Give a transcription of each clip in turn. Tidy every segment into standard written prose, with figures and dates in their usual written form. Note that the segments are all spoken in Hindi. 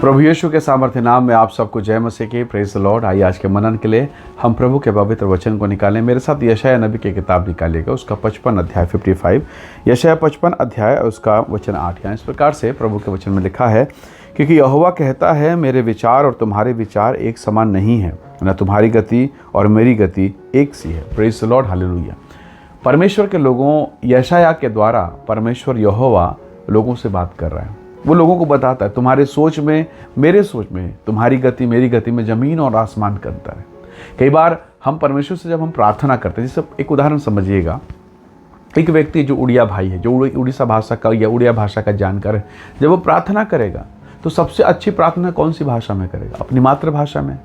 प्रभु यीशु के सामर्थ्य नाम में आप सबको जय मसीह की। Praise the Lord. आइए आज के मनन के लिए हम प्रभु के पवित्र वचन को निकालें। मेरे साथ यशायाह नबी की किताब निकालिएगा, उसका 55 अध्याय 55, यशायाह 55 अध्याय उसका वचन 8। यहाँ इस प्रकार से प्रभु के वचन में लिखा है, क्योंकि यहोवा कहता है, मेरे विचार और तुम्हारे विचार एक समान नहीं है, न तुम्हारी गति और मेरी गति एक सी है। Praise the Lord, hallelujah. परमेश्वर के लोगों, यशायाह के द्वारा परमेश्वर यहोवा लोगों से बात कर रहा है। वो लोगों को बताता है, तुम्हारे सोच में मेरे सोच में, तुम्हारी गति मेरी गति में ज़मीन और आसमान का अंतर है। कई बार हम परमेश्वर से जब हम प्रार्थना करते हैं, जैसे एक उदाहरण समझिएगा, एक व्यक्ति जो उड़िया भाई है, जो उड़ीसा भाषा का या उड़िया भाषा का जानकार है, जब वो प्रार्थना करेगा तो सबसे अच्छी प्रार्थना कौन सी भाषा में करेगा? अपनी मातृभाषा में।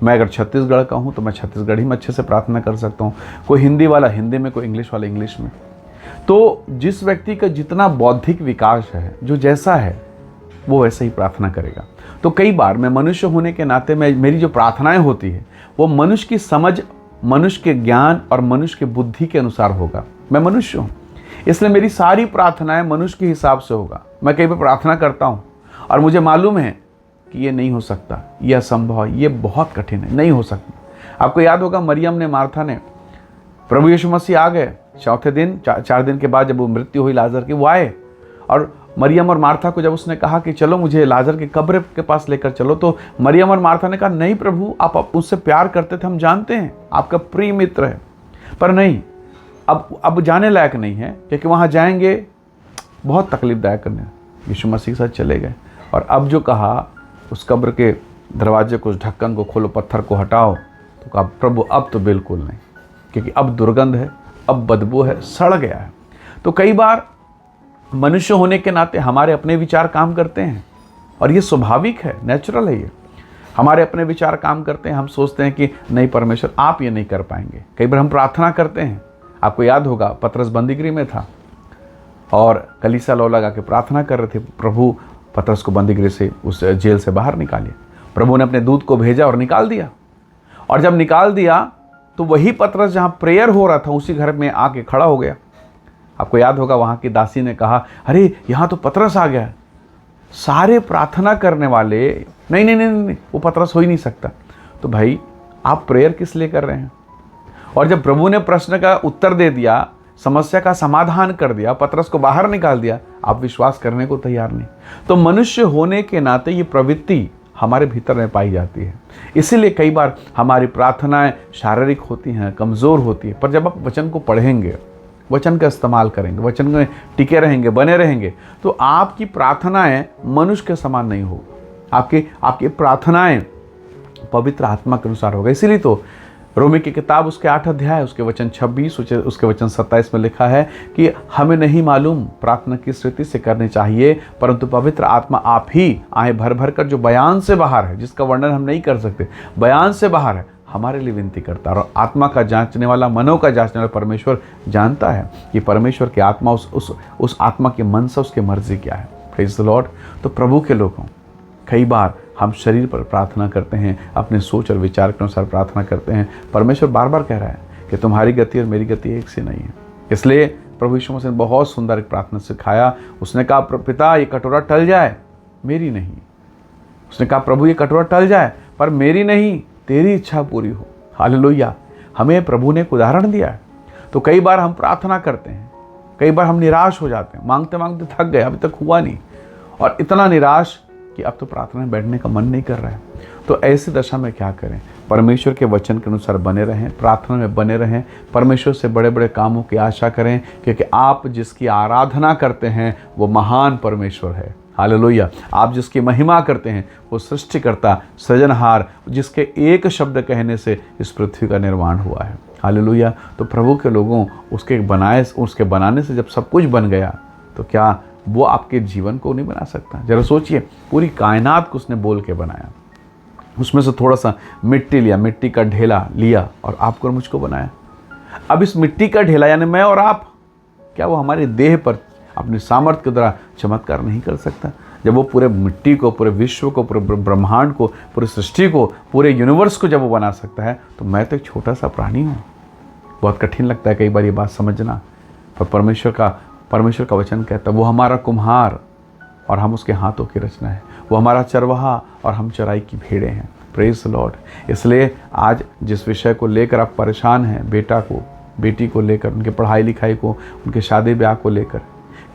मैं अगर छत्तीसगढ़ का हूँ तो मैं छत्तीसगढ़ी में अच्छे से प्रार्थना कर सकता हूँ, कोई हिंदी वाला हिंदी में, कोई इंग्लिश वाला इंग्लिश में। तो जिस व्यक्ति का जितना बौद्धिक विकास है, जो जैसा है, वो वैसे ही प्रार्थना करेगा। तो कई बार मैं मनुष्य होने के नाते मेरी जो प्रार्थनाएं होती है वो मनुष्य की समझ, मनुष्य के ज्ञान और मनुष्य के बुद्धि के अनुसार होगा। मैं मनुष्य हूँ, इसलिए मेरी सारी प्रार्थनाएं मनुष्य के हिसाब से होगा। मैं कई बार प्रार्थना करता हूँ और मुझे मालूम है कि ये नहीं हो सकता, ये असंभव है, ये बहुत कठिन है, नहीं हो सकता। आपको याद होगा, मरियम ने, मार्था ने, प्रभु यीशु मसीह आ गए चौथे दिन, 4 दिन के बाद जब वो मृत्यु हुई लाजर की, वो आए और मरियम और मार्था को जब उसने कहा कि चलो मुझे लाजर की कब्र के पास लेकर चलो, तो मरियम और मार्था ने कहा, नहीं प्रभु, आप उससे प्यार करते थे, हम जानते हैं, आपका प्रिय मित्र है, पर नहीं, अब जाने लायक नहीं है, क्योंकि वहाँ जाएंगे बहुत तकलीफदायक करने। यीशु मसीह के साथ चले गए और अब जो कहा, उस कब्र के दरवाजे को, उस ढक्कन को खोलो, पत्थर को हटाओ, तो कहा, प्रभु अब तो बिल्कुल नहीं, क्योंकि अब दुर्गंध है, अब बदबू है, सड़ गया है। तो कई बार मनुष्य होने के नाते हमारे अपने विचार काम करते हैं और ये स्वाभाविक है, नेचुरल है। ये हमारे अपने विचार काम करते हैं। हम सोचते हैं कि नहीं परमेश्वर, आप ये नहीं कर पाएंगे। कई बार हम प्रार्थना करते हैं, आपको याद होगा, पतरस बंदीगृह में था और कलीसिया लो लगा के प्रार्थना कर रहे थे, प्रभु पतरस को बंदीगृह से, उस जेल से बाहर निकालिए। प्रभु ने अपने दूत को भेजा और निकाल दिया। और जब निकाल दिया तो वही पतरस जहाँ प्रेयर हो रहा था, उसी घर में आके खड़ा हो गया। आपको याद होगा, वहाँ की दासी ने कहा, अरे यहाँ तो पतरस आ गया। सारे प्रार्थना करने वाले, नहीं नहीं नहीं नहीं, वो पतरस हो ही नहीं सकता। तो भाई, आप प्रेयर किस लिए कर रहे हैं? और जब प्रभु ने प्रश्न का उत्तर दे दिया, समस्या का समाधान कर दिया, पतरस को बाहर निकाल दिया, आप विश्वास करने को तैयार नहीं। तो मनुष्य होने के नाते ये प्रवृत्ति हमारे भीतर में पाई जाती है। इसीलिए कई बार हमारी प्रार्थनाएं शारीरिक होती हैं, कमज़ोर होती है, पर जब आप वचन को पढ़ेंगे, वचन का इस्तेमाल करेंगे, वचन में टिके रहेंगे, बने रहेंगे, तो आपकी प्रार्थनाएं मनुष्य के समान नहीं हो। आपकी प्रार्थनाएं पवित्र आत्मा के अनुसार होगा। इसीलिए तो रोमी की किताब, उसके 8 अध्याय, उसके वचन 26, उसके वचन 27 में लिखा है कि हमें नहीं मालूम प्रार्थना किस रीति से करनी चाहिए, परंतु पवित्र आत्मा आप ही आए भर भर कर, जो बयान से बाहर है, जिसका वर्णन हम नहीं कर सकते, बयान से बाहर है, हमारे लिए विनती करता है। और आत्मा का जांचने वाला, मनों का जांचने वाला परमेश्वर जानता है कि परमेश्वर की आत्मा, उस आत्मा के मन से उसकी मर्जी क्या है। Praise the Lord. तो प्रभु के लोगों, कई बार हम शरीर पर प्रार्थना करते हैं, अपने सोच और विचार के अनुसार प्रार्थना करते हैं। परमेश्वर बार बार कह रहा है कि तुम्हारी गति और मेरी गति एक सी नहीं है। इसलिए प्रभु यीशु मसीह ने बहुत सुंदर एक प्रार्थना सिखाया। उसने कहा, पिता ये कटोरा टल जाए, मेरी नहीं। उसने कहा, प्रभु ये कटोरा टल जाए, पर मेरी नहीं, तेरी इच्छा पूरी हो। हालेलुया। हमें प्रभु ने एक उदाहरण दिया है। तो कई बार हम प्रार्थना करते हैं, कई बार हम निराश हो जाते हैं, मांगते मांगते थक गए, अभी तक हुआ नहीं, और इतना निराश कि अब तो प्रार्थना में बैठने का मन नहीं कर रहा है। तो ऐसी दशा में क्या करें? परमेश्वर के वचन के अनुसार बने रहें, प्रार्थना में बने रहें, परमेश्वर से बड़े बड़े कामों की आशा करें, क्योंकि आप जिसकी आराधना करते हैं वो महान परमेश्वर है। हालेलुया। आप जिसकी महिमा करते हैं वो सृष्टिकर्ता, सृजनहार, जिसके एक शब्द कहने से इस पृथ्वी का निर्माण हुआ है। हालेलुया। तो प्रभु के लोगों, उसके बनाने से जब सब कुछ बन गया, तो क्या वो आपके जीवन को नहीं बना सकता? जरा सोचिए, पूरी कायनात को उसने बोल के बनाया, उसमें से थोड़ा सा मिट्टी लिया, मिट्टी का ढेला लिया और आपको और मुझको बनाया। अब इस मिट्टी का ढेला यानी मैं और आप, क्या वो हमारे देह पर अपनी सामर्थ्य के द्वारा चमत्कार नहीं कर सकता? जब वो पूरे मिट्टी को, पूरे विश्व को, पूरे ब्रह्मांड को, पूरी सृष्टि को, पूरे यूनिवर्स को जब वो बना सकता है, तो मैं तो एक छोटा सा प्राणी हूँ। बहुत कठिन लगता है कई बार ये बात समझना, पर परमेश्वर का वचन कहता है, वो हमारा कुम्हार और हम उसके हाथों की रचना है। वो हमारा चरवाहा और हम चराई की भेड़ें हैं। Praise the Lord. इसलिए आज जिस विषय को लेकर आप परेशान हैं, बेटा को, बेटी को लेकर, उनके पढ़ाई लिखाई को, उनके शादी ब्याह को लेकर,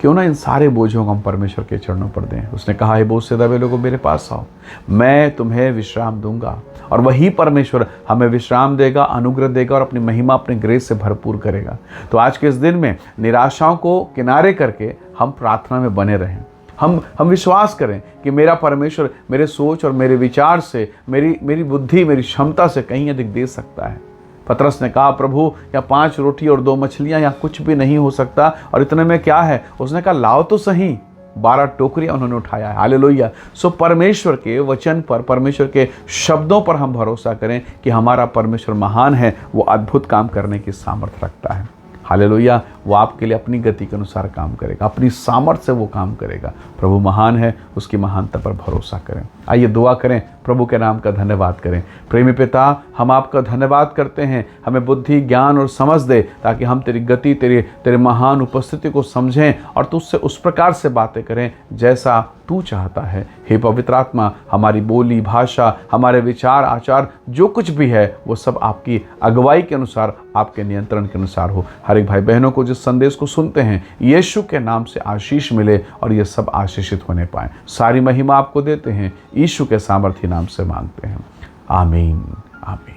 क्यों ना इन सारे बोझों को हम परमेश्वर के चरणों पर दें। उसने कहा है, बोझ से दबे लोगों मेरे पास आओ, मैं तुम्हें विश्राम दूंगा। और वही परमेश्वर हमें विश्राम देगा, अनुग्रह देगा और अपनी महिमा, अपने ग्रेस से भरपूर करेगा। तो आज के इस दिन में निराशाओं को किनारे करके हम प्रार्थना में बने रहें। हम विश्वास करें कि मेरा परमेश्वर मेरे सोच और मेरे विचार से, मेरी बुद्धि, मेरी क्षमता से कहीं अधिक दे सकता है। पतरस ने कहा, प्रभु या 5 रोटी और 2 मछलियां, या कुछ भी नहीं हो सकता, और इतने में क्या है? उसने कहा, लाओ तो सही। 12 टोकरियां उन्होंने उठाया है। हालेलुया। सो परमेश्वर के वचन पर, परमेश्वर के शब्दों पर हम भरोसा करें कि हमारा परमेश्वर महान है, वो अद्भुत काम करने की सामर्थ्य रखता है। हालेलुया। वो आपके लिए अपनी गति के अनुसार काम करेगा, अपनी सामर्थ्य से वो काम करेगा। प्रभु महान है, उसकी महानता पर भरोसा करें। आइए दुआ करें, प्रभु के नाम का धन्यवाद करें। प्रेमी पिता, हम आपका धन्यवाद करते हैं, हमें बुद्धि, ज्ञान और समझ दे, ताकि हम तेरी गति, तेरे महान उपस्थिति को समझें और तुझसे उस प्रकार से बातें करें जैसा तू चाहता है। हे पवित्र आत्मा, हमारी बोली, भाषा, हमारे विचार, आचार, जो कुछ भी है, वो सब आपकी अगुवाई के अनुसार, आपके नियंत्रण के अनुसार हो। हर एक भाई बहनों को जिस संदेश को सुनते हैं, यीशु के नाम से आशीष मिले और ये सब आशीषित होने पाएं। सारी महिमा आपको देते हैं, यीशु के सामर्थ्य नाम से मांगते हैं। आमीन, आमीन।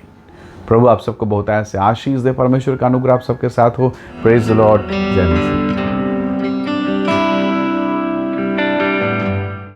प्रभु आप सबको बहुत ऐसे आशीष दे। परमेश्वर का अनुग्रह आप सबके साथ हो। Praise the Lord. जय मसीह।